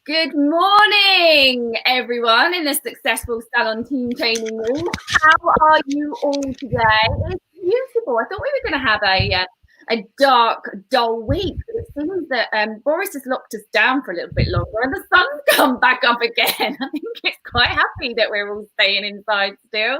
Good morning, everyone in the Successful Salon Team Training Room. How are you all today? It's beautiful. I thought we were going to have a dark, dull week, but it seems that Boris has locked us down for a little bit longer and the sun's come back up again. I think it's quite happy that we're all staying inside still.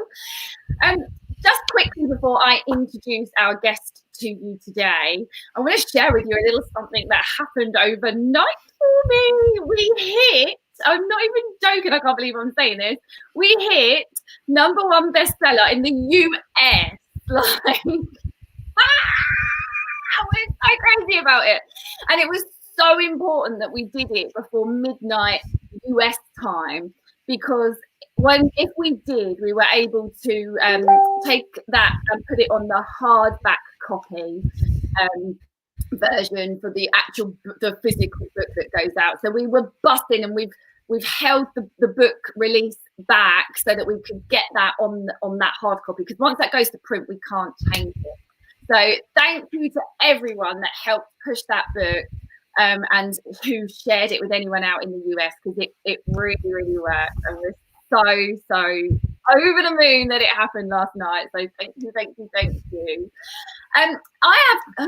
Just quickly before I introduce our guest to you today, I want to share with you a little something that happened overnight for me. We hit, I'm not even joking, I can't believe I'm saying this, we hit #1 bestseller in the US. Like, we're so crazy about it. And it was so important that we did it before midnight US time, because if we did, we were able to take that and put it on the hardback copy version for the physical book that goes out. So we were busting, and we've held the book release back so that we could get that on that hard copy, because once that goes to print, we can't change it. So thank you to everyone that helped push that book and who shared it with anyone out in the US, because it really, really worked. And we're so over the moon that it happened last night. So thank you. I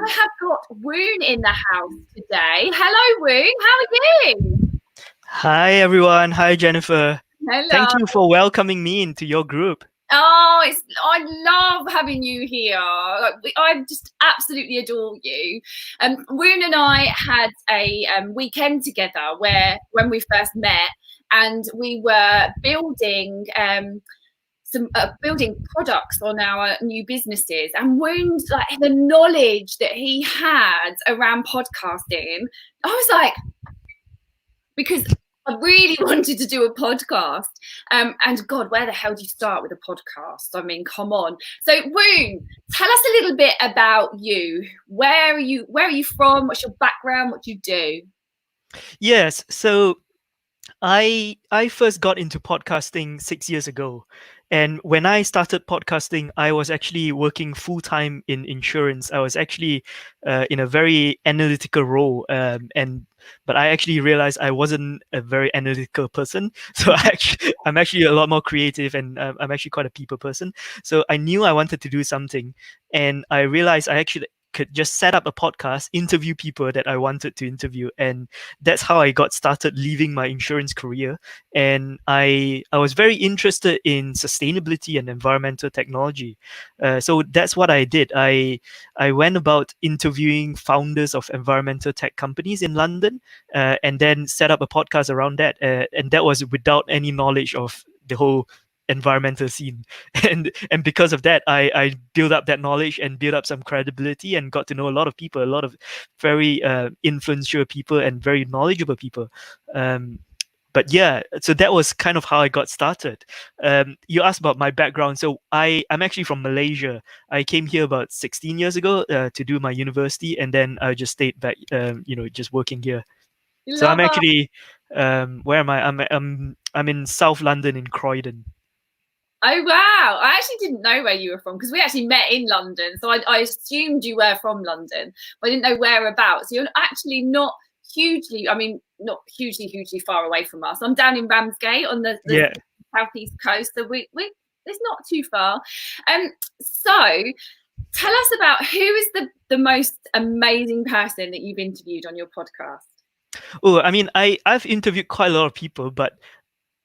have got Woon in the house today. Hello, Woon. How are you? Hi, everyone. Hi, Jennifer. Hello. Thank you for welcoming me into your group. Oh, I love having you here. I just absolutely adore you. Woon and I had a weekend together when we first met, and we were building building products on our new businesses. And Woon, like, the knowledge that he had around podcasting, I was like, because I really wanted to do a podcast. And God, where the hell do you start with a podcast? I mean, come on. So Woon, tell us a little bit about you. Where are you from? What's your background? What do you do? Yes. So I first got into podcasting 6 years ago. And when I started podcasting, I was actually working full-time in insurance. I was actually in a very analytical role. But I actually realized I wasn't a very analytical person. So I'm actually a lot more creative, and I'm actually quite a people person. So I knew I wanted to do something. And I realized I actually could just set up a podcast, interview people that I wanted to interview, and that's how I got started leaving my insurance career. And I was very interested in sustainability and environmental technology, so that's what I did. I went about interviewing founders of environmental tech companies in London, and then set up a podcast around that, and that was without any knowledge of the whole environmental scene. And because of that, I built up that knowledge and built up some credibility and got to know a lot of people, a lot of very influential people and very knowledgeable people. But yeah, so that was kind of how I got started. You asked about my background. So I'm actually from Malaysia. I came here about 16 years ago to do my university, and then I just stayed back, just working here. So I'm actually, where am I? I'm in South London, in Croydon. Oh, wow. I actually didn't know where you were from, because we actually met in London. So I assumed you were from London, but I didn't know whereabouts. You're actually not hugely far away from us. I'm down in Ramsgate on the southeast coast. So it's not too far. So tell us about, who is the most amazing person that you've interviewed on your podcast? Oh, I mean, I've interviewed quite a lot of people, but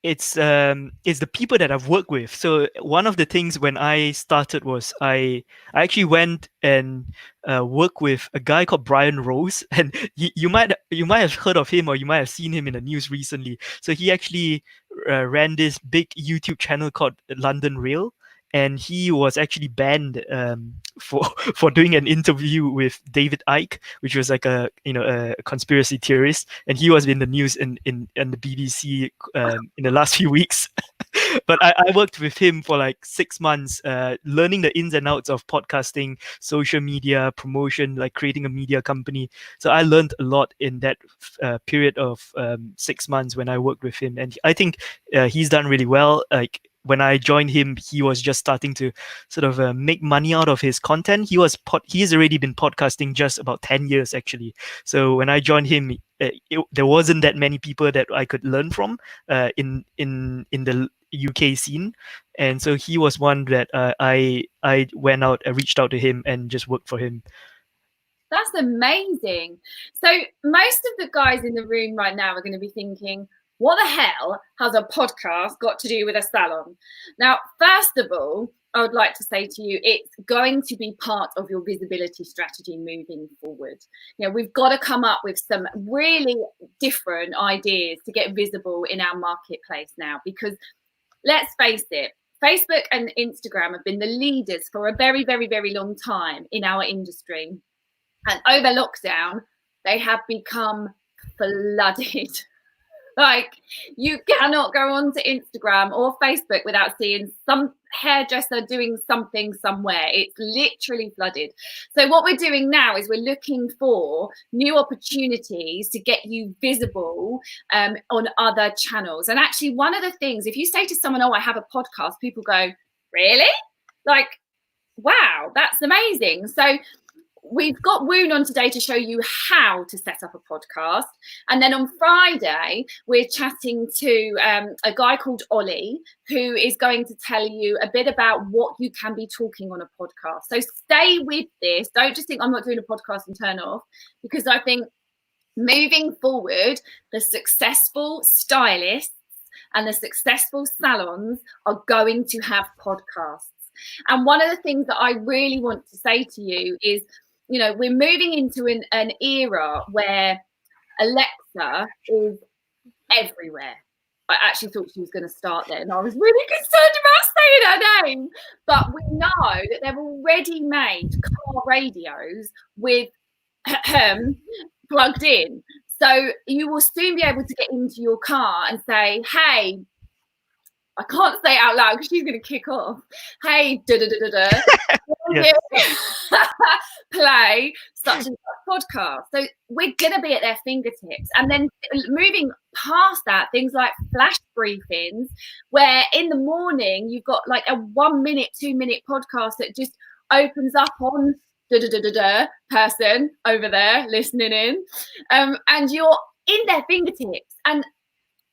it's the people that I've worked with. So one of the things when I started was I actually went and worked with a guy called Brian Rose, and you might have heard of him, or you might have seen him in the news recently. So he actually ran this big YouTube channel called London Rail, and he was actually banned for doing an interview with David Icke, which was like a conspiracy theorist, and he was in the news in the BBC in the last few weeks. But I worked with him for like 6 months, learning the ins and outs of podcasting, social media promotion, like creating a media company. So I learned a lot in that period of 6 months when I worked with him, and I think he's done really well. Like, when I joined him, he was just starting to sort of make money out of his content. He's already been podcasting just about 10 years actually. So when I joined him, there wasn't that many people that I could learn from in the UK scene, and so he was one that I went out, I reached out to him and just worked for him. That's amazing. So most of the guys in the room right now are going to be thinking, what the hell has a podcast got to do with a salon? Now, first of all, I would like to say to you, it's going to be part of your visibility strategy moving forward. You know, we've got to come up with some really different ideas to get visible in our marketplace now, because let's face it, Facebook and Instagram have been the leaders for a very, very, very long time in our industry. And over lockdown, they have become flooded. Like, you cannot go onto Instagram or Facebook without seeing some hairdresser doing something somewhere. It's literally flooded. So what we're doing now is we're looking for new opportunities to get you visible on other channels. And actually, one of the things, if you say to someone, oh, I have a podcast, people go, really? Like, wow, that's amazing. So we've got Woon on today to show you how to set up a podcast. And then on Friday, we're chatting to a guy called Ollie, who is going to tell you a bit about what you can be talking on a podcast. So stay with this. Don't just think I'm not doing a podcast and turn off, because I think moving forward, the successful stylists and the successful salons are going to have podcasts. And one of the things that I really want to say to you is, you know, we're moving into an era where Alexa is everywhere. I actually thought she was going to start there, and I was really concerned about saying her name. But we know that they've already made car radios with plugged in. So you will soon be able to get into your car and say, hey, I can't say it out loud because she's going to kick off. Hey, da-da-da-da-da. Play such and such podcast. So we're going to be at their fingertips. And then moving past that, things like flash briefings, where in the morning you've got like a 1 minute, 2 minute podcast that just opens up on da-da-da-da-da person over there listening in. And you're in their fingertips. And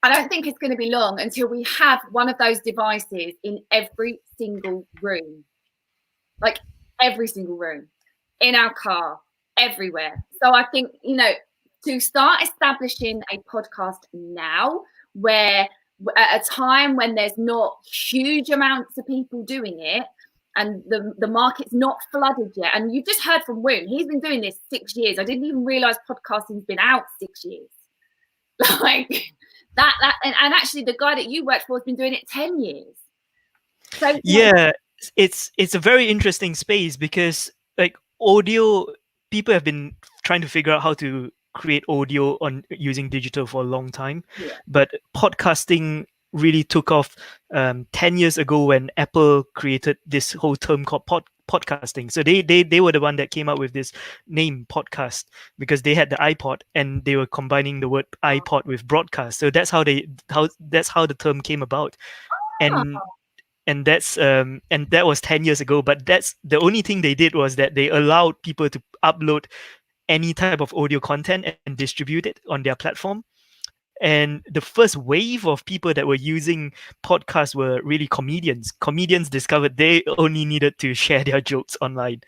I don't think it's going to be long until we have one of those devices in every single room. Like every single room, in our car, everywhere. So I think, you know, to start establishing a podcast now, where at a time when there's not huge amounts of people doing it, and the market's not flooded yet. And you've just heard from Woon, he's been doing this 6 years. I didn't even realize podcasting's been out 6 years. Like that and actually the guy that you worked for has been doing it 10 years. So yeah, it's a very interesting space, because like audio, people have been trying to figure out how to create audio on using digital for a long time. Yeah. But podcasting really took off 10 years ago when Apple created this whole term called podcasting. So they were the one that came up with this name podcast, because they had the iPod and they were combining the word iPod with broadcast. So that's how the term came about. And that's and that was 10 years ago. But that's the only thing they did, was that they allowed people to upload any type of audio content and distribute it on their platform. And the first wave of people that were using podcasts were really comedians. Comedians discovered they only needed to share their jokes online,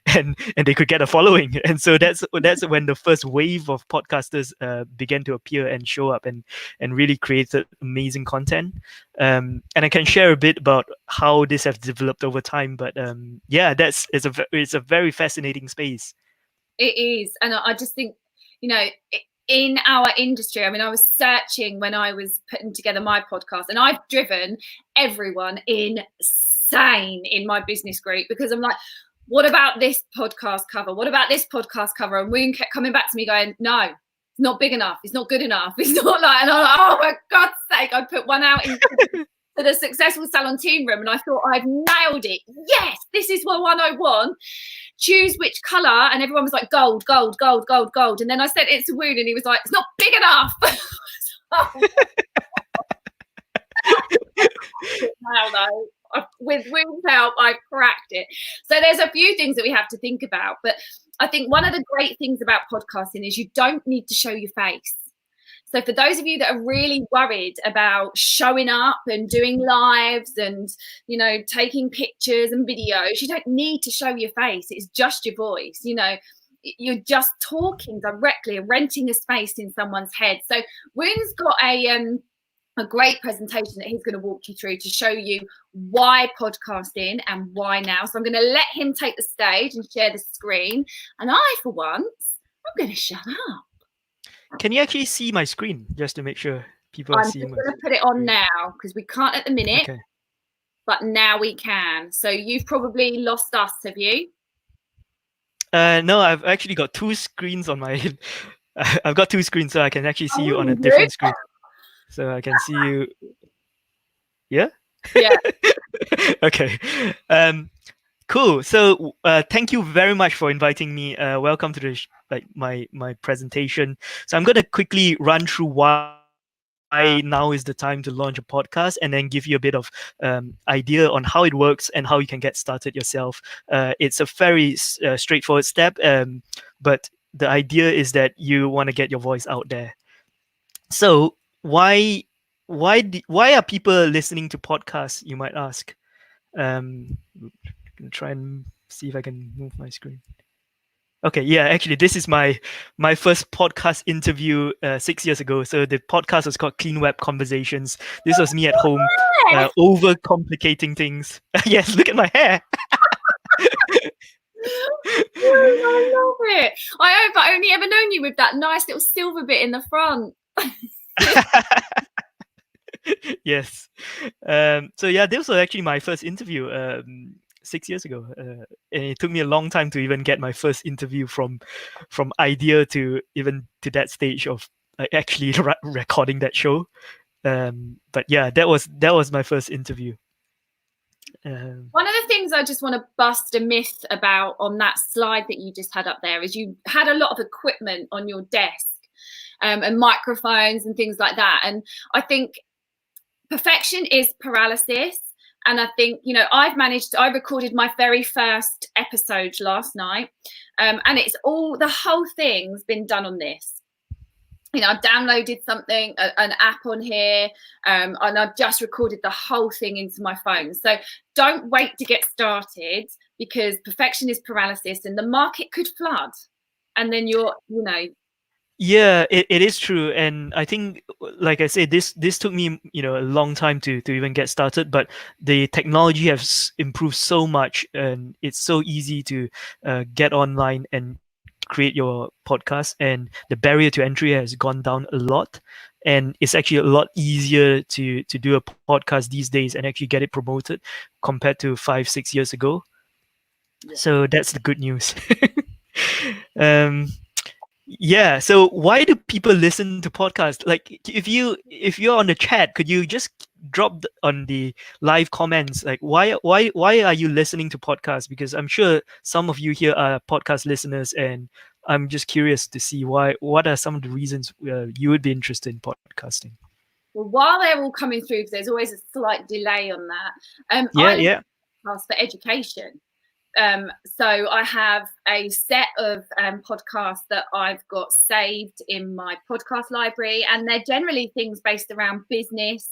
and they could get a following. And so that's when the first wave of podcasters began to appear and show up and really created amazing content. And I can share a bit about how this has developed over time. But yeah, it's a very fascinating space. It is, and I just think, you know, in our industry, I mean, I was searching when I was putting together my podcast, and I've driven everyone insane in my business group, because I'm like, what about this podcast cover? What about this podcast cover? And Woon kept coming back to me going, no, it's not big enough. It's not good enough. It's not like, and I'm like, oh, for God's sake, I put one out to the successful salon team room, and I thought, I've nailed it. Yes, this is the one I want. Choose which colour, and everyone was like, gold, gold, gold, gold, gold. And then I said it to Woon, and he was like, it's not big enough. Nailed Woon's help, I've cracked it. So there's a few things that we have to think about, but I think one of the great things about podcasting is you don't need to show your face. So for those of you that are really worried about showing up and doing lives and, you know, taking pictures and videos, you don't need to show your face. It's just your voice, you know. You're just talking directly and renting a space in someone's head. So Woon's got a great presentation that he's going to walk you through to show you why podcasting and why now. So I'm going to let him take the stage and share the screen. And I, for once, I'm going to shut up. Can you actually see my screen, just to make sure people are seeing? I'm just going to put it on now because we can't at the minute, okay. But now we can. So you've probably lost us, have you? No, I've actually got two screens on my. I've got two screens, so I can actually see you on a different screen. So I can see you. Yeah. Yeah. Okay. Cool. So thank you very much for inviting me. Welcome to the my presentation. So I'm going to quickly run through why now is the time to launch a podcast, and then give you a bit of idea on how it works and how you can get started yourself. It's a very straightforward step, but the idea is that you want to get your voice out there. So why are people listening to podcasts, you might ask? Try and see if I can move my screen. Okay, yeah, actually, this is my first podcast interview 6 years ago. So the podcast was called Clean Web Conversations. This was me at home, overcomplicating things. Yes, look at my hair. I love it. I hope I only ever known you with that nice little silver bit in the front. Yes. So yeah, this was actually my first interview 6 years ago, and it took me a long time to even get my first interview from idea to even to that stage of actually recording that show. But yeah, that was my first interview. One of the things I just want to bust a myth about on that slide that you just had up there is you had a lot of equipment on your desk, and microphones and things like that. And I think perfection is paralysis. And I think, you know, I recorded my very first episode last night, and the whole thing's been done on this. You know, I've downloaded something, an app on here, and I've just recorded the whole thing into my phone. So don't wait to get started, because perfection is paralysis and the market could flood. And then Yeah, it is true. And I think, like I said, this took me, a long time to even get started, but the technology has improved so much, and it's so easy to get online and create your podcast, and the barrier to entry has gone down a lot, and it's actually a lot easier to do a podcast these days and actually get it promoted compared to 5-6 years ago. Yeah. So that's the good news. Yeah. So why do people listen to podcasts? Like, if you're on the chat, could you just drop on the live comments, like why are you listening to podcasts? Because I'm sure some of you here are podcast listeners, and I'm just curious to see what are some of the reasons you would be interested in podcasting. Well, while they're all coming through, because there's always a slight delay on that. Yeah. Podcast for education. So I have a set of podcasts that I've got saved in my podcast library, and they're generally things based around business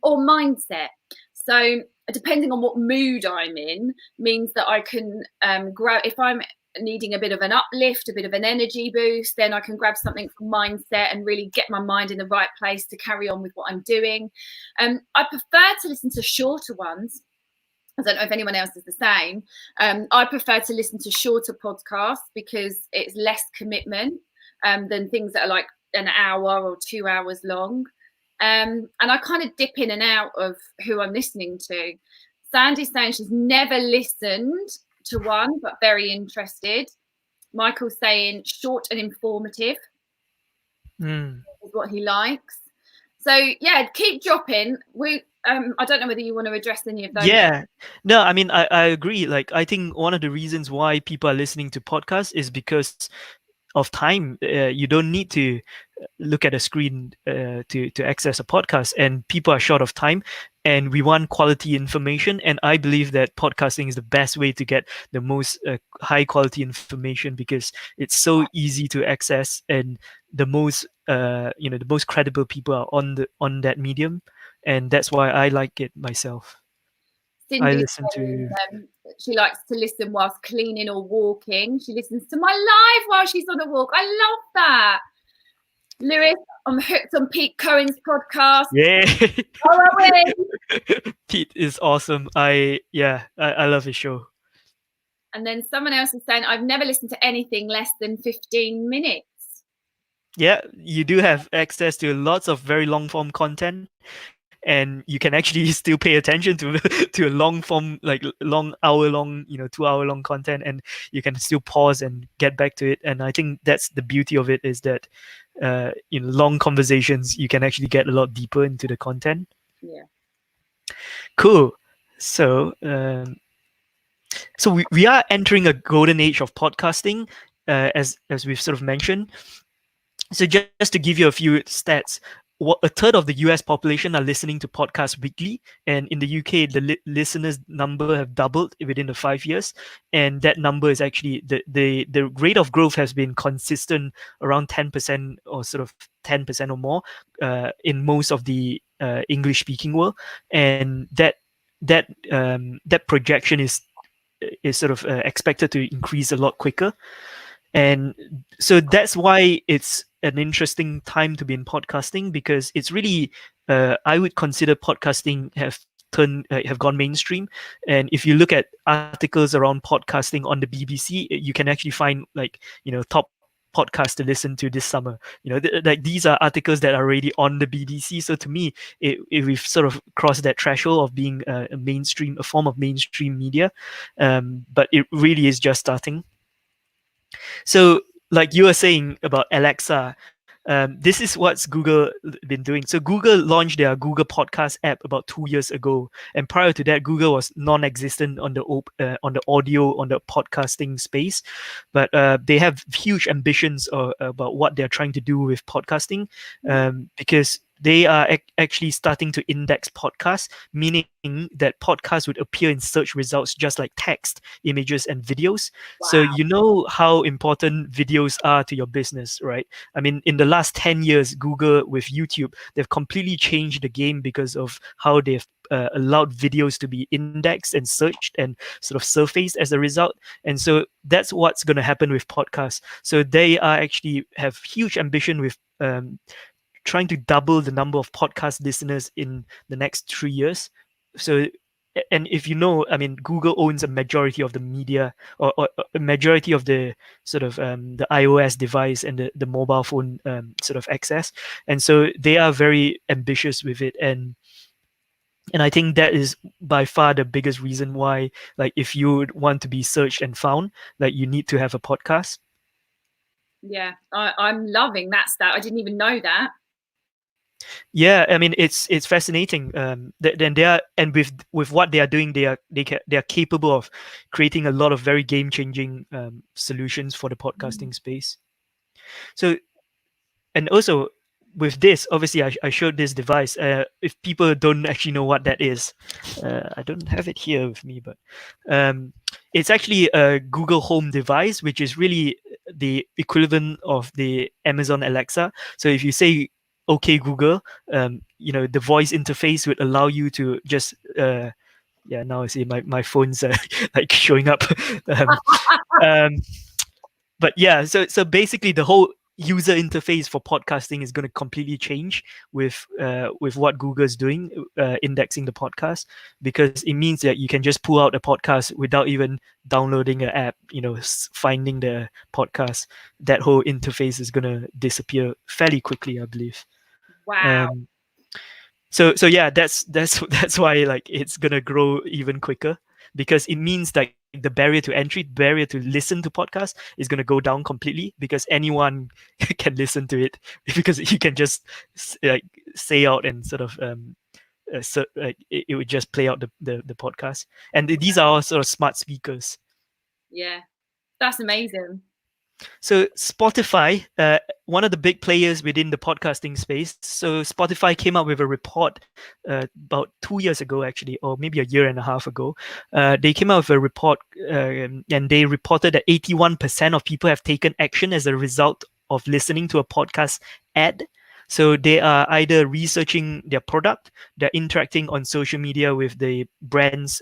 or mindset. So depending on what mood I'm in, means that I can grow. If I'm needing a bit of an uplift, a bit of an energy boost, then I can grab something from mindset and really get my mind in the right place to carry on with what I'm doing. I prefer to listen to shorter ones. I don't know if anyone else is the same. I prefer to listen to shorter podcasts because it's less commitment than things that are like an hour or 2 hours long. And I kind of dip in and out of who I'm listening to. Sandy's saying she's never listened to one, but very interested. Michael's saying short and informative is what he likes. So yeah, keep dropping. I don't know whether you want to address any of those. Yeah, no, I mean, I agree. Like, I think one of the reasons why people are listening to podcasts is because of time. You don't need to look at a screen to access a podcast, and people are short of time, and we want quality information. And I believe that podcasting is the best way to get the most high quality information, because it's so easy to access, and the most the most credible people are on that medium, and that's why I like it myself. I Cindy's listen saying to she likes to listen whilst cleaning or walking. She listens to my live while she's on a walk. I love that. Lewis, I'm hooked on Pete Cohen's podcast. yeah. Oh, are we? Pete is awesome. I love his show. And then someone else is saying, I've never listened to anything less than 15 minutes. Yeah, you do have access to lots of very long form content, and you can actually still pay attention to to a long form, like long hour long, 2 hour long content, and you can still pause and get back to it. And I think that's the beauty of it, is that in long conversations you can actually get a lot deeper into the content. Yeah. Cool. So we are entering a golden age of podcasting, as we've sort of mentioned. So just to give you a few stats, a third of the US population are listening to podcasts weekly, and in the UK, the listeners number have doubled within the 5 years, and that number is actually the rate of growth has been consistent around 10%, or sort of 10% or more, in most of the English speaking world, and that projection is sort of expected to increase a lot quicker. And so that's why it's an interesting time to be in podcasting, because it's really I would consider podcasting have gone mainstream. And if you look at articles around podcasting on the BBC, you can actually find, like, top podcasts to listen to this summer. Like, these are articles that are already on the BBC. So to me, we've sort of crossed that threshold of being a form of mainstream media. But it really is just starting. So, like you were saying about Alexa, this is what's Google been doing. So Google launched their Google Podcast app about 2 years ago, and prior to that, Google was non-existent on the audio, on the podcasting space. But they have huge ambitions about what they're trying to do with podcasting, because they are actually starting to index podcasts, meaning that podcasts would appear in search results just like text, images, and videos. Wow. So you know how important videos are to your business, right? I mean, in the last 10 years, Google with YouTube, they've completely changed the game because of how they've allowed videos to be indexed and searched and sort of surfaced as a result. And so that's what's going to happen with podcasts. So they are actually have huge ambition with trying to double the number of podcast listeners in the next 3 years. So, and if you know, I mean, Google owns a majority of the media, or a majority of the sort of the iOS device and the mobile phone sort of access. And so they are very ambitious with it. And I think that is by far the biggest reason why, like, if you would want to be searched and found, like, you need to have a podcast. Yeah, I'm loving that stat. I didn't even know that. Yeah, I mean, it's fascinating. Then they are, and with what they are doing, they are capable of creating a lot of very game changing solutions for the podcasting space. So, and also with this, obviously, I showed this device. If people don't actually know what that is, I don't have it here with me, but it's actually a Google Home device, which is really the equivalent of the Amazon Alexa. So if you say "Okay Google," the voice interface would allow you to just now I see my phone's like showing up. um, but yeah, so basically the whole user interface for podcasting is going to completely change with what Google is doing, indexing the podcast, because it means that you can just pull out a podcast without even downloading an app, finding the podcast. That whole interface is going to disappear fairly quickly, I believe. Wow. So yeah, that's why, like, it's gonna grow even quicker, because it means like the barrier to listen to podcasts is gonna go down completely, because anyone can listen to it, because you can just like say out and sort of like it would just play out the podcast, and these are all sort of smart speakers. Yeah, that's amazing. So Spotify, one of the big players within the podcasting space. So Spotify came out with a report about 2 years ago, actually, or maybe a year and a half ago. They came out with a report, and they reported that 81% of people have taken action as a result of listening to a podcast ad. So they are either researching their product, they're interacting on social media with the brand's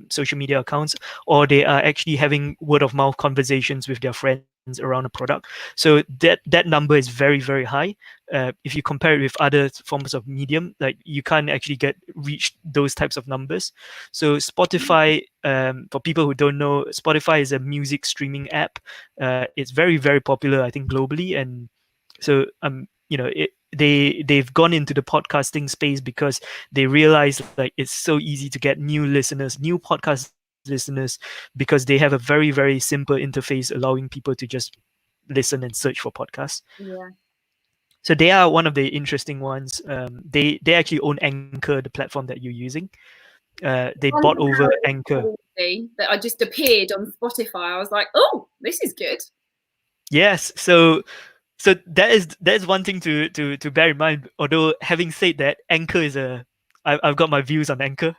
social media accounts, or they are actually having word of mouth conversations with their friends around a product. So that number is very, very high. If you compare it with other forms of medium, like you can't actually reach those types of numbers. So Spotify, for people who don't know, Spotify is a music streaming app. It's very, very popular, I think, globally. And so they've gone into the podcasting space because they realize like it's so easy to get new listeners, new podcast listeners, because they have a very, very simple interface allowing people to just listen and search for podcasts. Yeah. So they are one of the interesting ones. They actually own Anchor, the platform that you're using. They bought over Anchor. That I just appeared on Spotify. I was like, oh, this is good. Yes, so that is one thing to bear in mind. Although having said that, Anchor is I've got my views on Anchor.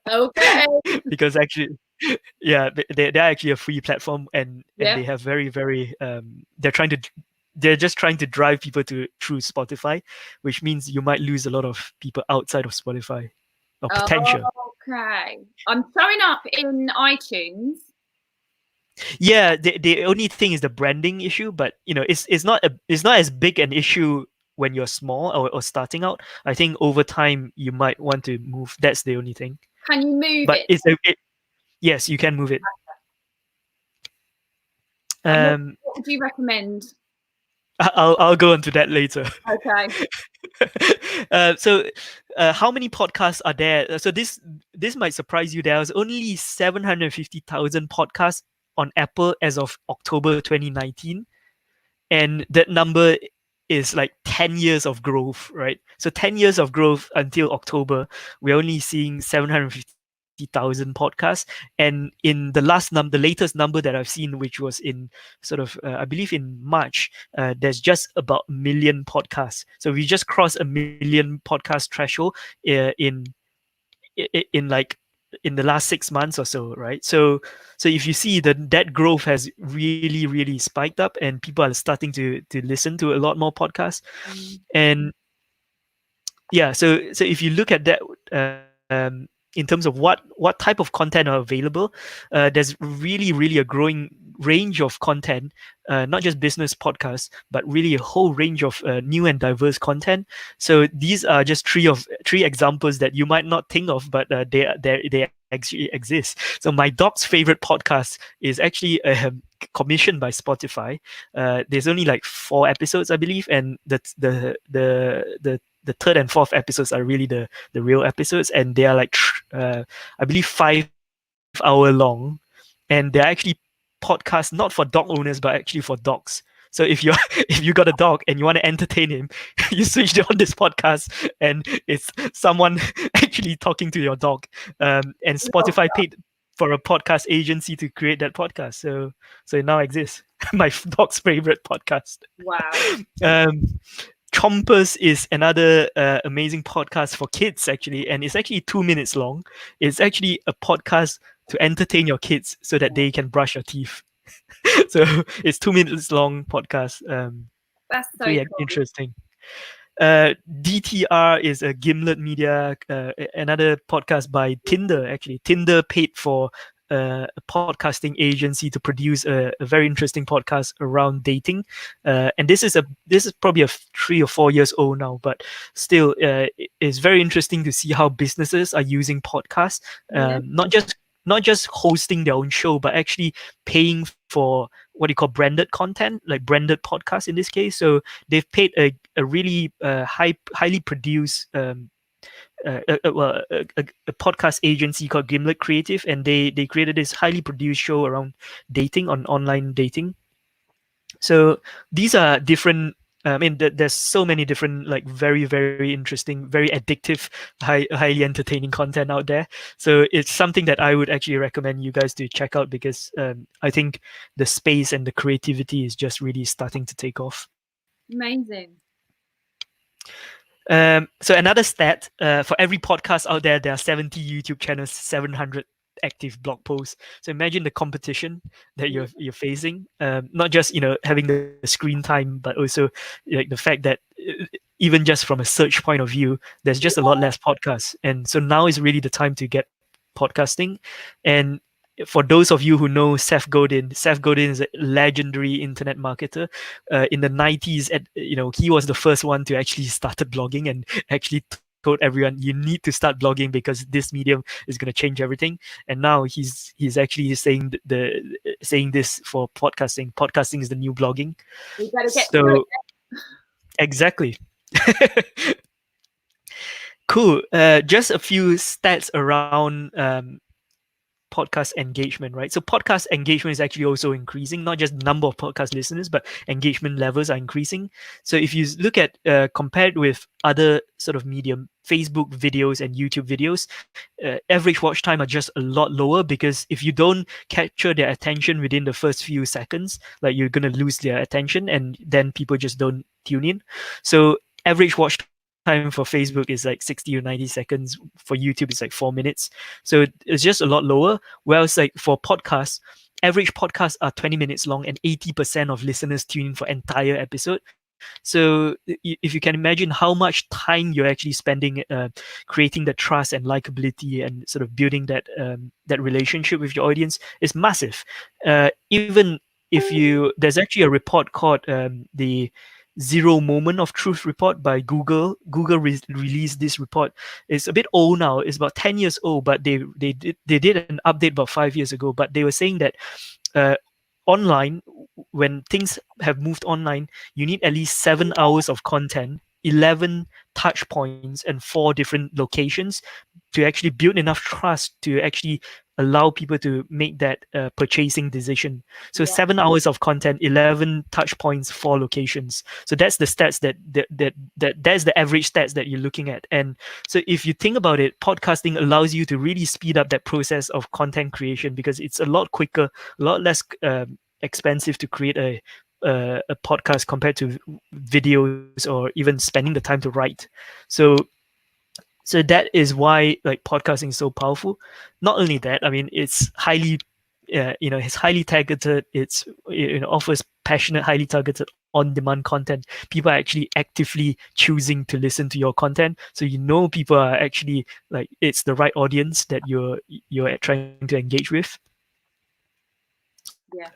Okay. Because actually, yeah, they're actually a free platform, and Yeah. they have very, very they're just trying to drive people through Spotify, which means you might lose a lot of people outside of Spotify, or potential. Okay. I'm showing up in iTunes. Yeah, the only thing is the branding issue, but it's not as big an issue when you're small or starting out. I think over time you might want to move. That's the only thing. Can you move But it? yes, you can move it. And what would you recommend? I'll go into that later. Okay. So how many podcasts are there? So this might surprise you. There's only 750,000 podcasts on Apple as of October 2019, and that number is like 10 years of growth, right? So 10 years of growth until October, we're only seeing 750,000 podcasts. And in the latest number that I've seen, which was in sort of I believe in March, there's just about a million podcasts. So we just crossed a million podcast threshold in like in the last 6 months or so, right? So if you see that growth has really, really spiked up, and people are starting to listen to a lot more podcasts. And yeah, so if you look at that, in terms of what type of content are available, there's really a growing range of content, not just business podcasts, but really a whole range of new and diverse content. So these are just three examples that you might not think of, but they actually exist. So my dog's favorite podcast is actually commissioned by Spotify. There's only like 4 episodes, I believe, and the third and fourth episodes are really the real episodes, and they are like I believe 5 hour long, and they're actually podcasts not for dog owners but actually for dogs. So if you if you got a dog and you want to entertain him, you switch on this podcast, and it's someone actually talking to your dog. And Spotify paid for a podcast agency to create that podcast, so it now exists. My dog's favorite podcast. Wow. Chompers is another amazing podcast for kids, actually, and it's actually 2 minutes long. It's actually a podcast to entertain your kids so that they can brush your teeth. So it's 2 minutes long podcast. That's so yeah, cool. interesting. DTR is a Gimlet Media, another podcast by Tinder. Actually, Tinder paid for a podcasting agency to produce a very interesting podcast around dating, and this is probably 3 or 4 years old now, but still, it's very interesting to see how businesses are using podcasts, not just hosting their own show, but actually paying for what you call branded content, like branded podcasts in this case. So they've paid a really highly produced a podcast agency called Gimlet Creative, and they created this highly produced show around dating, on online dating. So these are different I mean, there's so many different, like, very, very interesting, very addictive, highly entertaining content out there. So it's something that I would actually recommend you guys to check out because I think the space and the creativity is just really starting to take off. Amazing. So another stat, for every podcast out there, there are 70 YouTube channels, 700 active blog posts. So imagine the competition that Yeah. you're facing. Not just having the screen time, but also like the fact that even just from a search point of view, there's just a lot less podcasts, and so now is really the time to get podcasting. And for those of you who know Seth Godin is a legendary internet marketer. In the 90s, he was the first one to actually started blogging and actually told everyone you need to start blogging because this medium is going to change everything. And now he's actually saying saying this for podcasting. Podcasting is the new blogging. We better get through So exactly. Cool. Just a few stats around podcast engagement, right? So podcast engagement is actually also increasing, not just number of podcast listeners, but engagement levels are increasing. So if you look at compared with other sort of medium, Facebook videos and YouTube videos, average watch time are just a lot lower because if you don't capture their attention within the first few seconds, like you're gonna lose their attention, and then people just don't tune in. So average watch time for Facebook is like 60 or 90 seconds. For YouTube, it's like 4 minutes. So it's just a lot lower. Whereas like for podcasts, average podcasts are 20 minutes long and 80% of listeners tune in for entire episode. So if you can imagine how much time you're actually spending creating the trust and likability and sort of building that relationship with your audience is massive. Even if there's actually a report called the Zero Moment of Truth report by Google. Google released this report. It's a bit old now. It's about 10 years old, but they did an update about 5 years ago. But they were saying that uh, online, when things have moved online, you need at least 7 hours of content, 11 touch points, and 4 different locations to actually build enough trust to actually allow people to make that purchasing decision. So yeah. 7 hours of content, 11 touch points, 4 locations. So that's the stats that's the average stats that you're looking at. And so if you think about it, podcasting allows you to really speed up that process of content creation because it's a lot quicker, a lot less expensive to create a podcast compared to videos or even spending the time to write. So that is why like podcasting is so powerful. Not only that, I mean, it's highly it's highly targeted. It offers passionate, highly targeted on-demand content. People are actually actively choosing to listen to your content, so people are actually like it's the right audience that you're trying to engage with. Yeah.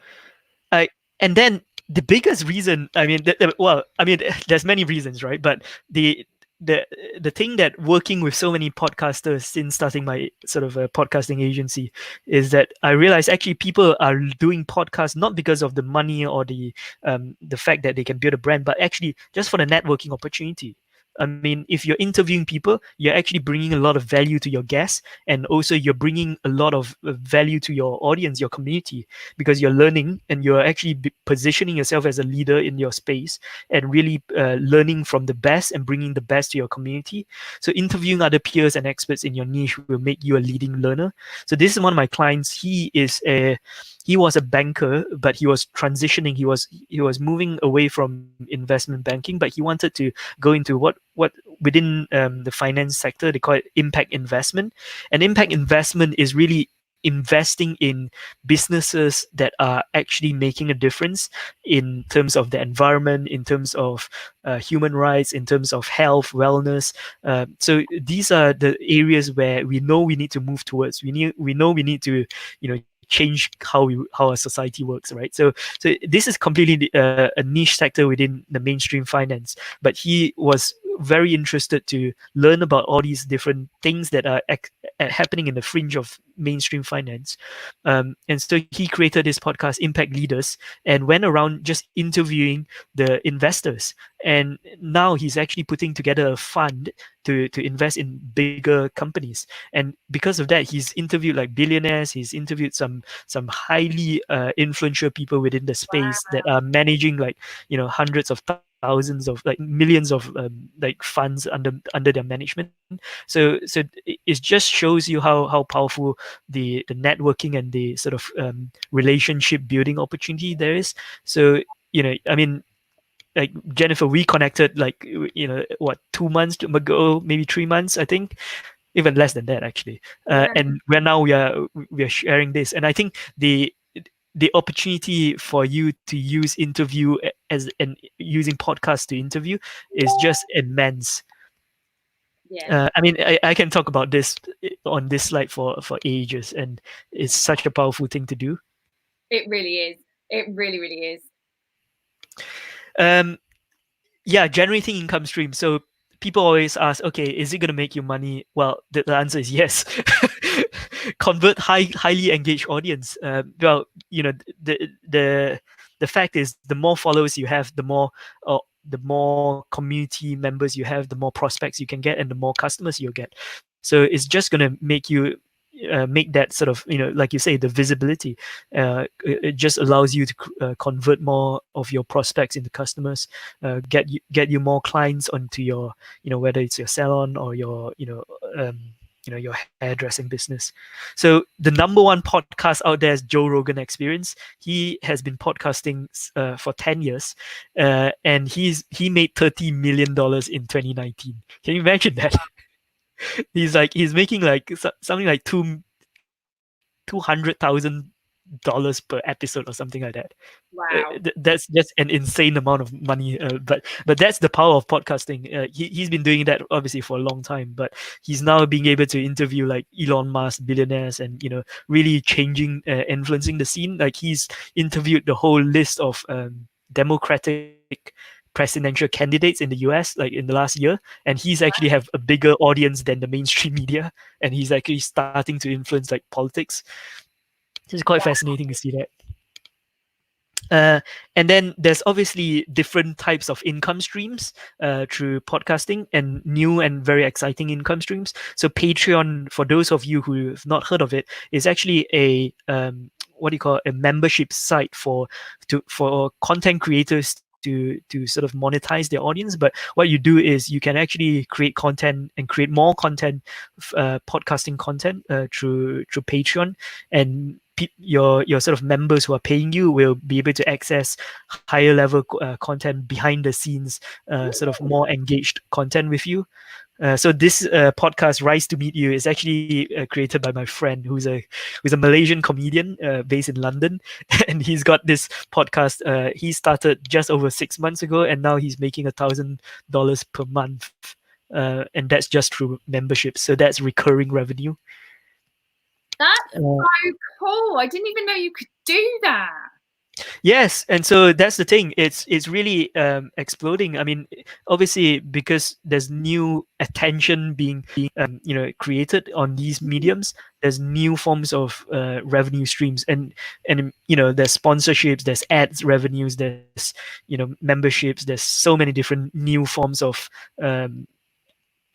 And then the biggest reason, I mean, well, I mean, there's many reasons, right? But the the the thing that working with so many podcasters since starting my sort of a podcasting agency is that I realized actually people are doing podcasts not because of the money or the fact that they can build a brand, but actually just for the networking opportunity. I mean, if you're interviewing people, you're actually bringing a lot of value to your guests, and also you're bringing a lot of value to your audience, your community, because you're learning and you're actually positioning yourself as a leader in your space and really learning from the best and bringing the best to your community. So interviewing other peers and experts in your niche will make you a leading learner. So this is one of my clients. He was a banker, but he was transitioning. He was moving away from investment banking, but he wanted to go into what within the finance sector they call it impact investment. And impact investment is really investing in businesses that are actually making a difference in terms of the environment, in terms of human rights, in terms of health, wellness. So these are the areas where we know we need to move towards. We know we need to change how our society works, right? So this is completely a niche sector within the mainstream finance, but he was very interested to learn about all these different things that are happening in the fringe of mainstream finance. And so he created this podcast, Impact Leaders, and went around just interviewing the investors. And now he's actually putting together a fund to invest in bigger companies. And because of that, he's interviewed like billionaires. He's interviewed some highly influential people within the space that are managing like hundreds of thousands of like millions of like funds under their management. So it just shows you how powerful the networking and the sort of relationship building opportunity there is. So I mean, like Jennifer, we connected like what, 2 months ago, maybe 3 months, I think, even less than that actually. Yeah. And we are sharing this, and I think the opportunity for you to use interview as and using podcasts to interview is just immense. Yeah. I mean, I can talk about this on this slide for ages, and it's such a powerful thing to do. It really is. It really, really is. Um, yeah, generating income stream. So people always ask, okay, is it going to make you money? Well, the answer is yes. Convert highly engaged audience. Well, the fact is, the more followers you have, the more community members you have, the more prospects you can get, and the more customers you'll get. So it's just going to make you make that sort of, like you say, the visibility. It just allows you to convert more of your prospects into customers, get you more clients onto your, whether it's your salon or your, your hairdressing business. So the number one podcast out there is Joe Rogan Experience. He has been podcasting for 10 years, and he made $30 million in 2019. Can you imagine that? He's making like something like $200,000 per episode or something like that. Wow. That's just an insane amount of money. But that's the power of podcasting. He's been doing that obviously for a long time, but he's now being able to interview like Elon Musk, billionaires, and really changing, influencing the scene. Like he's interviewed the whole list of Democratic presidential candidates in the US like in the last year, and he's actually have a bigger audience than the mainstream media, and he's actually starting to influence like politics. It's quite fascinating to see that. And then there's obviously different types of income streams through podcasting, and new and very exciting income streams. So Patreon, for those of you who have not heard of it, is actually a what do you call it, a membership site for content creators to sort of monetize their audience. But what you do is you can actually create content and create more content, podcasting content through Patreon, and your sort of members who are paying you will be able to access higher level content, behind the scenes, sort of more engaged content with you. So this podcast, Rise to Meet You, is actually created by my friend who's a Malaysian comedian based in London, and he's got this podcast. He started just over 6 months ago, and now he's making $1,000 per month, and that's just through membership. So that's recurring revenue. That's so cool. I didn't even know you could do that. Yes, and so that's the thing. It's really exploding. I mean, obviously, because there's new attention being created on these mediums. There's new forms of revenue streams, and there's sponsorships, there's ads revenues, there's memberships. There's so many different new forms of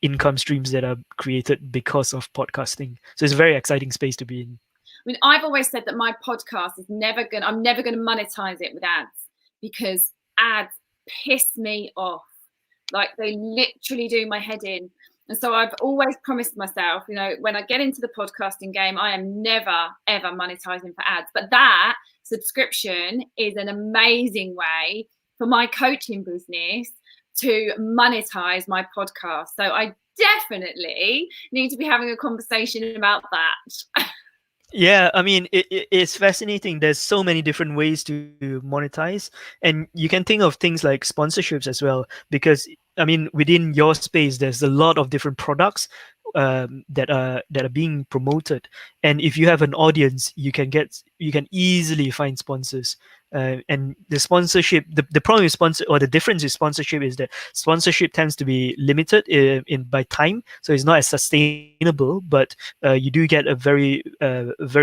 income streams that are created because of podcasting. So it's a very exciting space to be in. I mean, I've always said that my podcast is I'm never going to monetize it with ads, because ads piss me off. Like, they literally do my head in. And so I've always promised myself, when I get into the podcasting game, I am never, ever monetizing for ads. But that subscription is an amazing way for my coaching business to monetize my podcast. So I definitely need to be having a conversation about that. Yeah, I mean, it's fascinating. There's so many different ways to monetize, and you can think of things like sponsorships as well. Because I mean, within your space, there's a lot of different products that are being promoted, and if you have an audience, you can easily find sponsors. And the sponsorship, the problem with sponsor, or the difference with sponsorship, is that sponsorship tends to be limited in by time, so it's not as sustainable. But you do get a very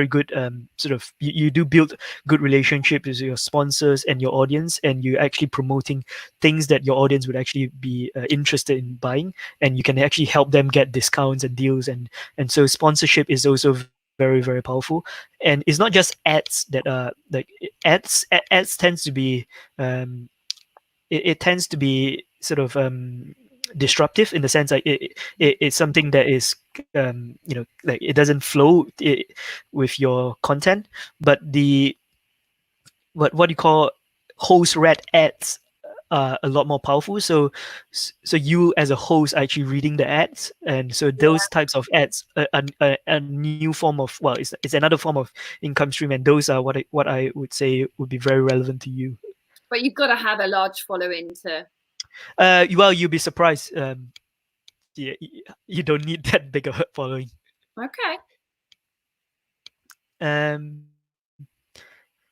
good sort of, you do build good relationships with your sponsors and your audience, and you're actually promoting things that your audience would actually be interested in buying, and you can actually help them get discounts and deals, and so sponsorship is also very, very powerful. And it's not just ads that are like ads tends to be it tends to be sort of disruptive in the sense like it's something that is like it doesn't flow with your content, but the what do you call host read ads are a lot more powerful. So you as a host are actually reading the ads, and so those types of ads a new form of, well, it's another form of income stream, and those are what I would say would be very relevant to you. But you've got to have a large following to. Well, you'll be surprised. Yeah, you don't need that big of a following. Okay. Um,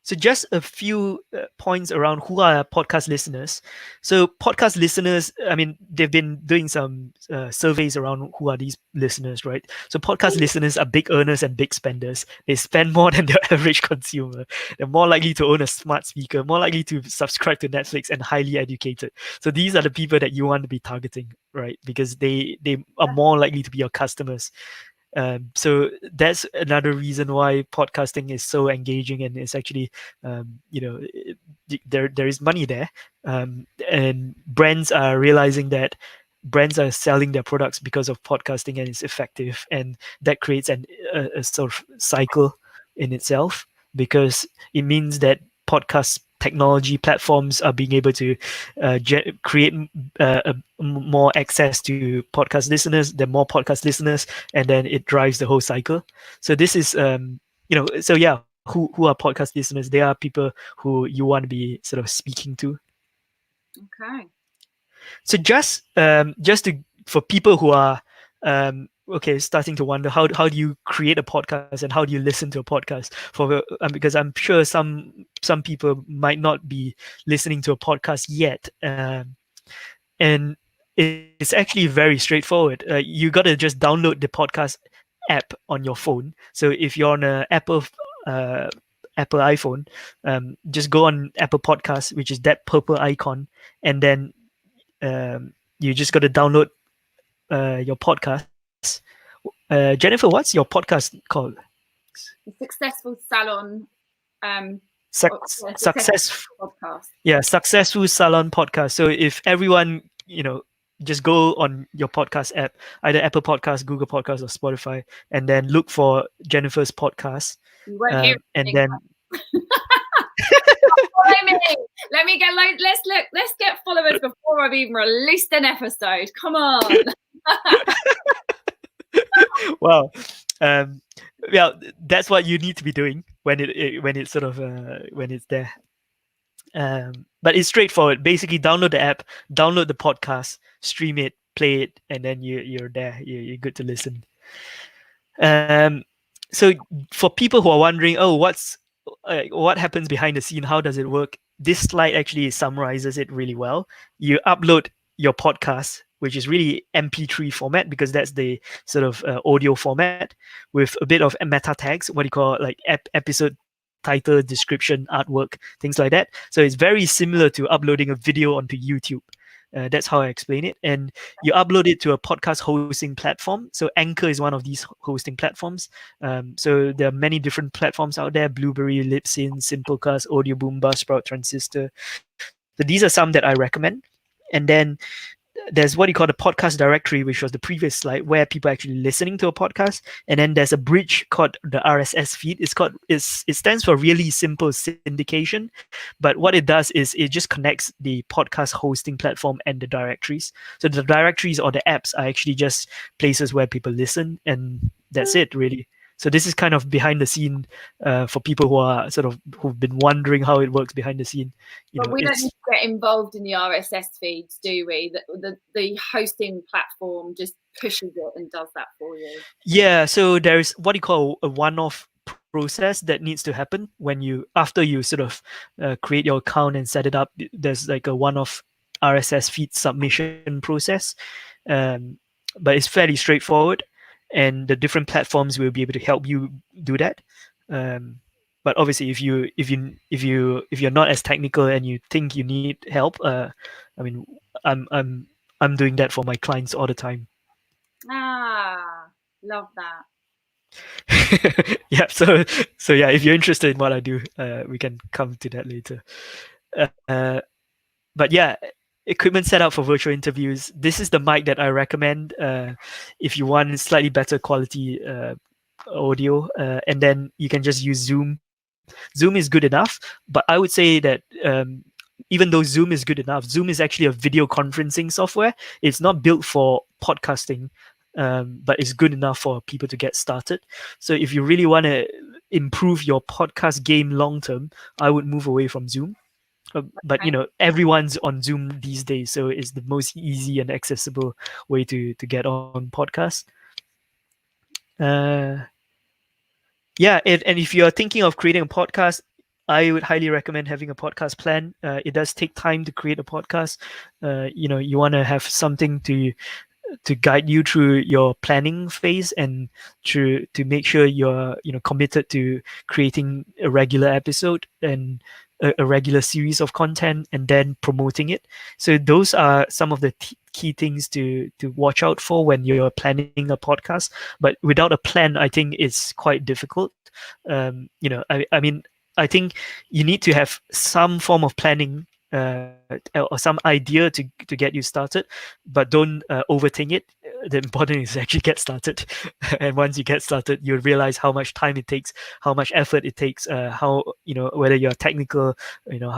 so just a few points around who are podcast listeners. So podcast listeners, I mean, they've been doing some surveys around who are these listeners, right? So podcast listeners are big earners and big spenders. They spend more than their average consumer. They're more likely to own a smart speaker, more likely to subscribe to Netflix, and highly educated. So these are the people that you want to be targeting, right? Because they are more likely to be your customers. So that's another reason why podcasting is so engaging, and it's actually there is money there, and brands are realizing that brands are selling their products because of podcasting, and it's effective, and that creates a sort of cycle in itself, because it means that podcast technology platforms are being able to create more access to podcast listeners, then more podcast listeners, and then it drives the whole cycle. So this is so yeah, who are podcast listeners? They are people who you want to be sort of speaking to. Okay. So just to, for people who are okay, starting to wonder how do you create a podcast and how do you listen to a podcast, for because I'm sure some people might not be listening to a podcast yet, and it's actually very straightforward. You got to just download the podcast app on your phone. So if you're on a uh, Apple iPhone, just go on Apple Podcasts, which is that purple icon, and then you just got to download your podcast. Jennifer, what's your podcast called? The Successful Salon. Success. Podcast. Yeah, Successful Salon podcast. So if everyone, just go on your podcast app, either Apple Podcasts, Google Podcasts, or Spotify, and then look for Jennifer's podcast. You won't hear and then let me get let's get followers before I've even released an episode. Come on. Wow. Yeah, that's what you need to be doing when it's sort of when it's there. But it's straightforward. Basically, download the app, download the podcast, stream it, play it, and then you're there. You're good to listen. So for people who are wondering, oh, what happens behind the scene? How does it work? This slide actually summarizes it really well. You upload your podcast, which is really MP3 format, because that's the sort of audio format, with a bit of meta tags, what do you call it, like episode title, description, artwork, things like that. So it's very similar to uploading a video onto YouTube. That's how I explain it. And you upload it to a podcast hosting platform. So Anchor is one of these hosting platforms. So there are many different platforms out there: Blueberry, Libsyn, Simplecast, Audio Boom, Buzzsprout, Transistor. So these are some that I recommend. And then there's what you call the podcast directory, which was the previous slide, where people are actually listening to a podcast. And then there's a bridge called the RSS feed. It stands for really simple syndication, but what it does is it just connects the podcast hosting platform and the directories. So the directories or the apps are actually just places where people listen, and that's it, really. So this is kind of behind the scene for people who've been wondering how it works behind the scene. But we don't need to get involved in the RSS feeds, do we? The hosting platform just pushes it and does that for you. Yeah, so there's what you call a one-off process that needs to happen after you sort of create your account and set it up. There's like a one-off RSS feed submission process, but it's fairly straightforward, and the different platforms will be able to help you do that. But obviously, if you're not as technical and you think you need help, I mean, I'm doing that for my clients all the time. Love that. Yeah, so yeah, if you're interested in what I do, we can come to that later. but yeah, equipment set up for virtual interviews. This is the mic that I recommend if you want slightly better quality audio, and then you can just use Zoom. Zoom is good enough, but I would say that even though Zoom is good enough, Zoom is actually a video conferencing software. It's not built for podcasting, but it's good enough for people to get started. So if you really want to improve your podcast game long term, I would move away from Zoom. But Okay. everyone's on Zoom these days, so it's the most easy and accessible way to get on podcast. Uh, yeah, and if you're thinking of creating a podcast, I would highly recommend having a podcast plan. It does take time to create a podcast. You want to have something to guide you through your planning phase, and to make sure you're committed to creating a regular episode and a regular series of content, and then promoting it. So those are some of the key things to watch out for when you're planning a podcast. But without a plan, I think it's quite difficult. I mean, I think you need to have some form of planning, or some idea to get you started, but don't overthink it. The important is to actually get started. And once you get started, you'll realize how much time it takes, how much effort it takes, how whether you're technical,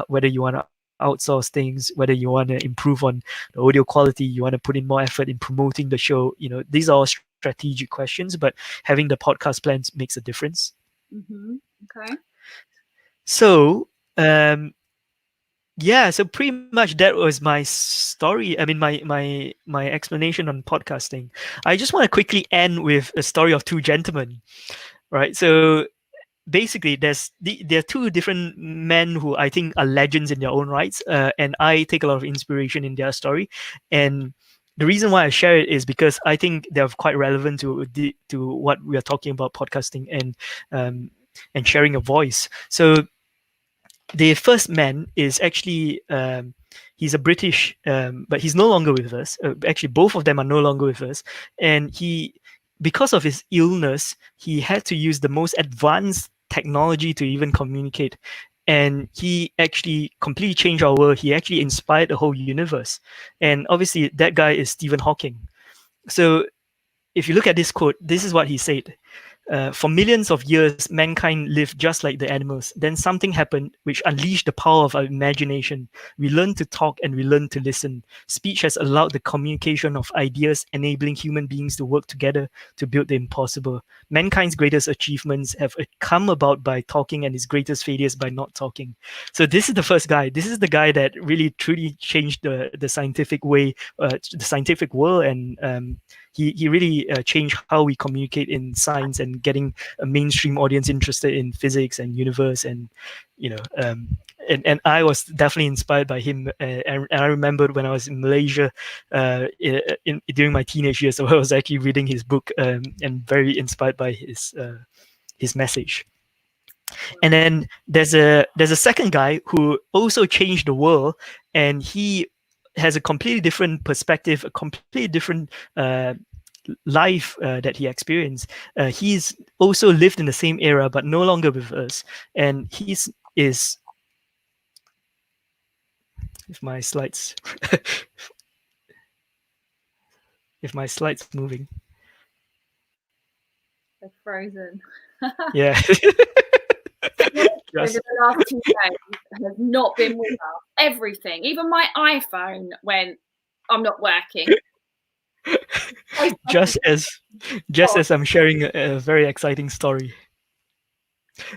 whether you want to outsource things, whether you want to improve on the audio quality, you want to put in more effort in promoting the show. These are all strategic questions, but having the podcast plans makes a difference. Okay. So yeah, so pretty much that was my story. I mean, my explanation on podcasting. I just want to quickly end with a story of two gentlemen, right? So basically, there are two different men who I think are legends in their own rights, and I take a lot of inspiration in their story. And the reason why I share it is because I think they're quite relevant to what we are talking about, podcasting um, and sharing a voice. So the first man is actually he's a British, but he's no longer with us. Actually, both of them are no longer with us, and because of his illness, he had to use the most advanced technology to even communicate. And he actually completely changed our world. He actually inspired the whole universe. And obviously, that guy is Stephen Hawking. So if you look at this quote, this is what he said. For millions of years, mankind lived just like the animals. Then something happened which unleashed the power of our imagination. We learned to talk and we learned to listen. Speech has allowed the communication of ideas, enabling human beings to work together to build the impossible. Mankind's greatest achievements have come about by talking, and his greatest failures by not talking. So this is the first guy. This is the guy that really truly changed the scientific way, the scientific world, and he really changed how we communicate in science and getting a mainstream audience interested in physics and universe. And and I was definitely inspired by him. And I remembered when I was in Malaysia during my teenage years, so I was actually reading his book, and very inspired by his message. And then there's a second guy who also changed the world, and he has a completely different perspective, a completely different life that he experienced. He's also lived in the same era, but no longer with us. And he's is if my slides if my slides moving. They're frozen. Yeah. Over Just the last 2 days has not been with us. Everything, even my iPhone went, I'm not working. just as just Oh, as I'm sharing a very exciting story.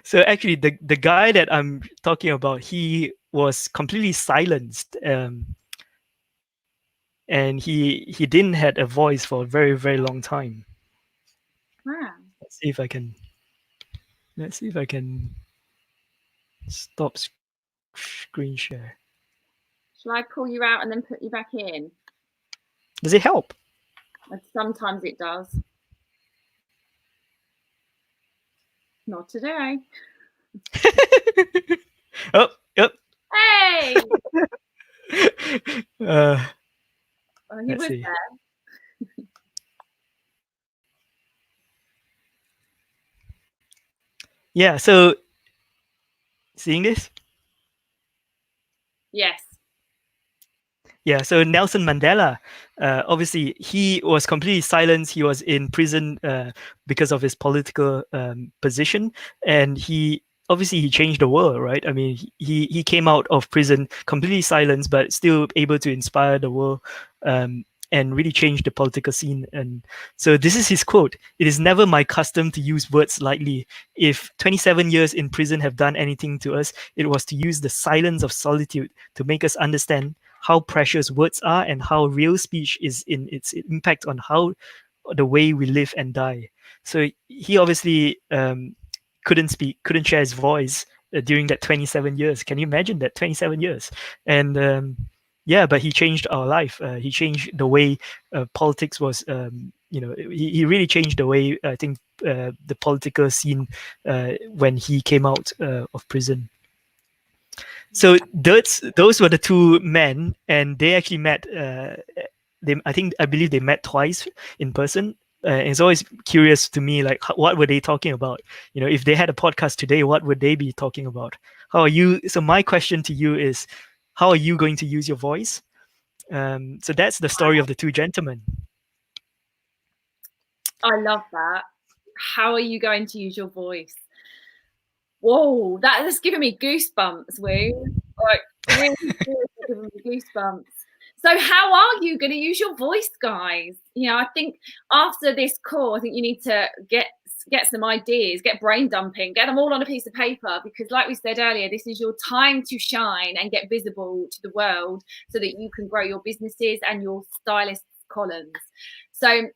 So actually, the guy that I'm talking about, he was completely silenced, and he didn't had a voice for a very very long time. wow. Let's see if I can. Let's see if I can stop screen share. Shall I pull you out and then put you back in? Does it help? And sometimes it does. Not today. Oh, yep. Hey! uh, Oh, he let's was see. there. Yeah. So seeing this. Yes. Yeah, so Nelson Mandela, obviously, he was completely silenced. He was in prison because of his political position, and he changed the world, right? I mean, he came out of prison completely silenced, but still able to inspire the world. And really change the political scene. And so this is his quote: "It is never my custom to use words lightly. If 27 years in prison have done anything to us, it was to use the silence of solitude to make us understand how precious words are and how real speech is in its impact on how the way we live and die." So he obviously couldn't speak, couldn't share his voice during that 27 years. Can you imagine that 27 years? And yeah, but he changed our life. He changed the way politics was. He really changed the way I think the political scene when he came out of prison. So those were the two men, and they actually met. I believe they met twice in person. It's always curious to me, like what were they talking about? If they had a podcast today, what would they be talking about? How are you? So my question to you is, how are you going to use your voice? So that's the story of the two gentlemen. I love that. How are you going to use your voice? Whoa, that has given me goosebumps, Woon. Like, really giving me goosebumps. So how are you going to use your voice, guys? I think after this call, I think you need to get some ideas, get brain dumping, get them all on a piece of paper, because like we said earlier, this is your time to shine and get visible to the world so that you can grow your businesses and your stylist columns. So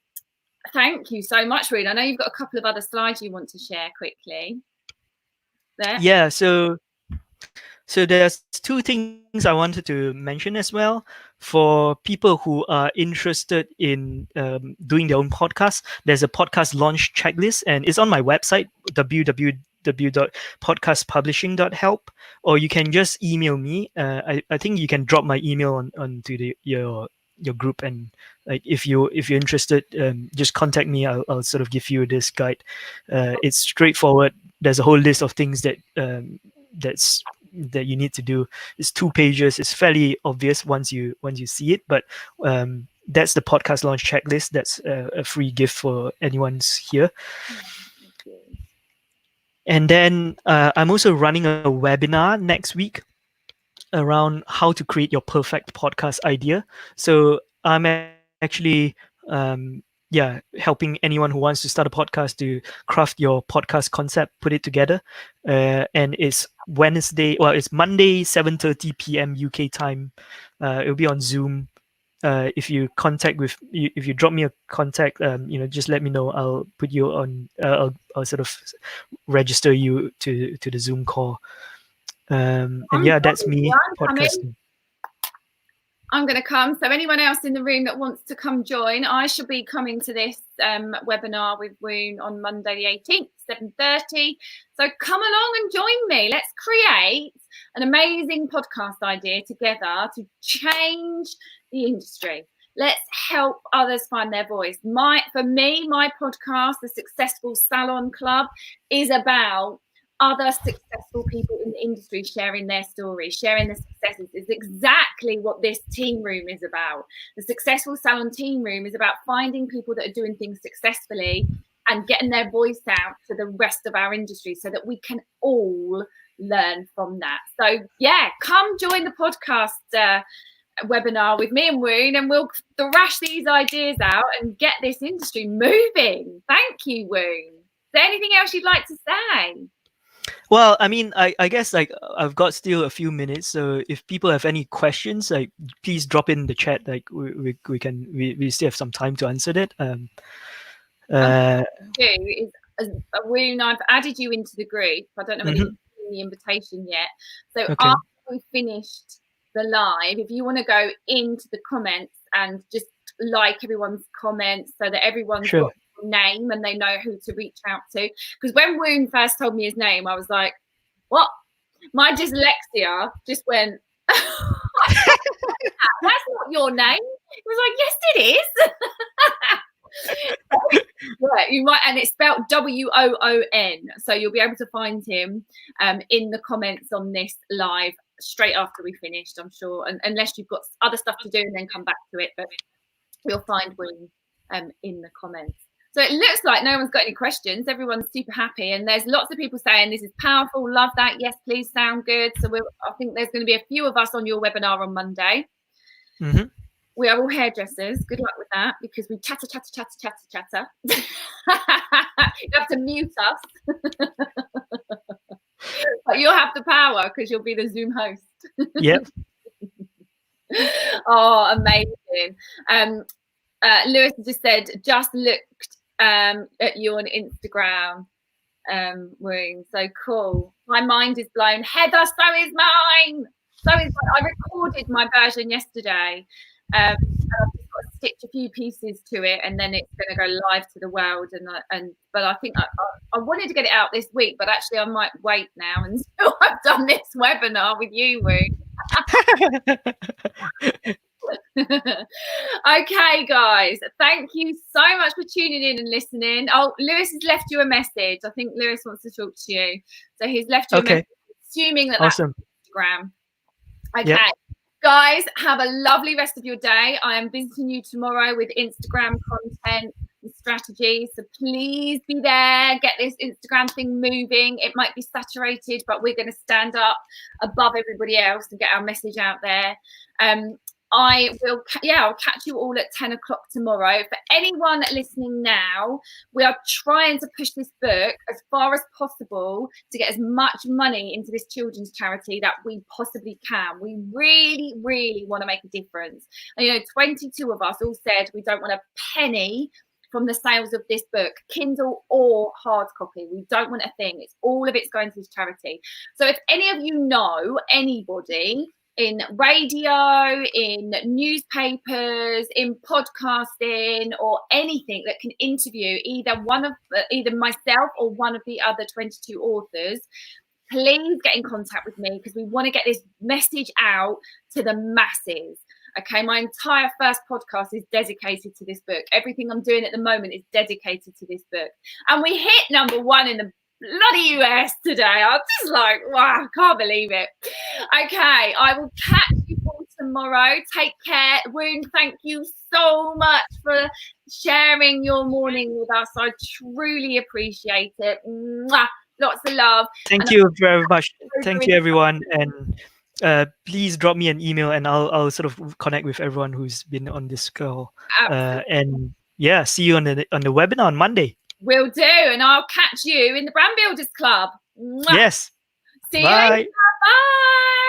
thank you so much, Woon. I know you've got a couple of other slides you want to share quickly. There. Yeah, so there's two things I wanted to mention as well for people who are interested in doing their own podcast. There's a podcast launch checklist, and it's on my website, www.podcastpublishing.help, or you can just email me. I think you can drop my email onto your group, and like if you're interested, just contact me. I'll sort of give you this guide. It's straightforward. There's a whole list of things that you need to do. It's 2 pages. It's fairly obvious once you see it, but that's the podcast launch checklist. That's a free gift for anyone's here. And then I'm also running a webinar next week around how to create your perfect podcast idea. So I'm actually helping anyone who wants to start a podcast to craft your podcast concept, put it together. And it's Monday, 7:30 p.m. UK time. It'll be on Zoom. If you drop me a contact, just let me know. I'll put you on. I'll sort of register you to the Zoom call. And yeah, that's me podcasting. I'm going to come. So anyone else in the room that wants to come join, I shall be coming to this webinar with Woon on Monday the 18th, 7:30. So come along and join me. Let's create an amazing podcast idea together to change the industry. Let's help others find their voice. For me, my podcast, The Successful Salon Club, is about other successful people in the industry sharing their stories, sharing their successes. Is exactly what this team room is about. The Successful Salon team room is about finding people that are doing things successfully and getting their voice out to the rest of our industry so that we can all learn from that. So yeah, come join the podcast webinar with me and Woon, and we'll thrash these ideas out and get this industry moving. Thank you, Woon. Is there anything else you'd like to say? Well, I mean, I guess like I've got still a few minutes, so if people have any questions, like please drop in the chat. Like we still have some time to answer that. Woon, I've added you into the group. I don't know whether you've seen the invitation yet. So okay. After we've finished the live, if you want to go into the comments and just like everyone's comments so that everyone's got name and they know who to reach out to. Because when Woon first told me his name, I was like, what? My dyslexia just went, that's not your name. It was like, yes, it is. you might, and it's spelled WOON. So you'll be able to find him in the comments on this live straight after we finished, I'm sure. And unless you've got other stuff to do and then come back to it, but you'll find Woon in the comments. So it looks like no one's got any questions. Everyone's super happy, and there's lots of people saying this is powerful. Love that. Yes, please, sound good. So I think there's going to be a few of us on your webinar on Monday. Mm-hmm. We are all hairdressers. Good luck with that, because we chatter. You have to mute us, but you'll have the power because you'll be the Zoom host. Yep. Oh, amazing. Lewis just said, just looked at you on Instagram, Woon. So cool. My mind is blown. Heather, so is mine. I recorded my version yesterday. And I've just got to stitch a few pieces to it, and then it's going to go live to the world. But I think I wanted to get it out this week, but actually I might wait now until I've done this webinar with you, Woon. Okay, guys, thank you so much for tuning in and listening. Oh, Lewis has left you a message. I think Lewis wants to talk to you, so he's left you a message, assuming that awesome. That's Instagram. Okay. Yep. Guys, have a lovely rest of your day. I am visiting you tomorrow with Instagram content and strategy. So please be there. Get this Instagram thing moving. It might be saturated, but we're going to stand up above everybody else and get our message out there. I'll catch you all at 10 o'clock tomorrow. For anyone listening now, we are trying to push this book as far as possible to get as much money into this children's charity that we possibly can. We really, really want to make a difference. And, 22 of us all said we don't want a penny from the sales of this book, Kindle or hard copy. We don't want a thing. All of it's going to this charity. So if any of you know anybody in radio, in newspapers, in podcasting, or anything that can interview either myself or one of the other 22 authors, please get in contact with me, because we want to get this message out to the masses. Okay, my entire first podcast is dedicated to this book. Everything I'm doing at the moment is dedicated to this book. And we hit #1 in the bloody US today. I'm just like, wow, I can't believe it. Okay, I will catch you all tomorrow. Take care. Woon, thank you so much for sharing your morning with us. I truly appreciate it. Mwah. Lots of love. Thank you very much. Thank you, everyone. And please drop me an email, and I'll sort of connect with everyone who's been on this call. And yeah, see you on the webinar on Monday. Will do, and I'll catch you in the Brand Builders Club. Mwah. Yes. See you later. Bye.